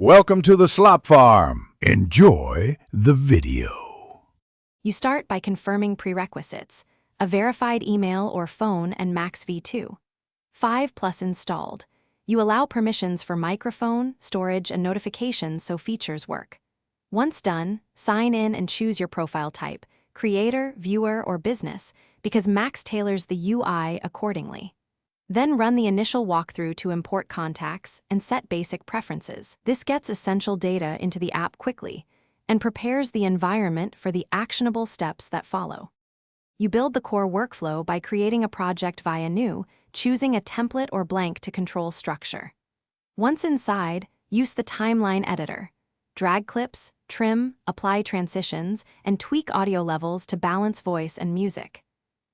Welcome to the Slop Farm. Enjoy the video. You start by confirming prerequisites, a verified email or phone and Max V2. 5+ installed. You allow permissions for microphone, storage, and notifications so features work. Once done, sign in and choose your profile type, creator, viewer, or business, because Max tailors the UI accordingly. Then run the initial walkthrough to import contacts and set basic preferences. This gets essential data into the app quickly and prepares the environment for the actionable steps that follow. You build the core workflow by creating a project via New, choosing a template or blank to control structure. Once inside, use the timeline editor. Drag clips, trim, apply transitions, and tweak audio levels to balance voice and music.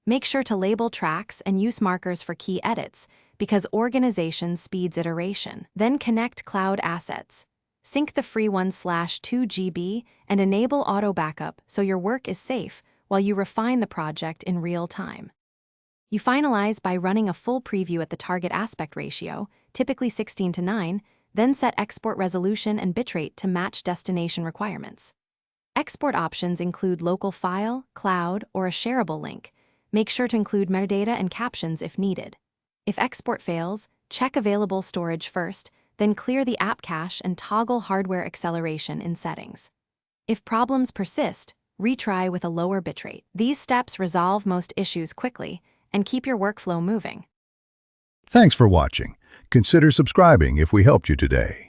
Make sure to label tracks and use markers for key edits, because organization speeds iteration. Then connect cloud assets. Sync the free 1/2 GB and enable auto backup so your work is safe while you refine the project in real time. You finalize by running a full preview at the target aspect ratio, typically 16:9, then set export resolution and bitrate to match destination requirements. Export options include local file, cloud, or a shareable link. Make sure to include metadata and captions if needed. If export fails, check available storage first, then clear the app cache and toggle hardware acceleration in settings. If problems persist, retry with a lower bitrate. These steps resolve most issues quickly and keep your workflow moving. Thanks for watching. Consider subscribing if we helped you today.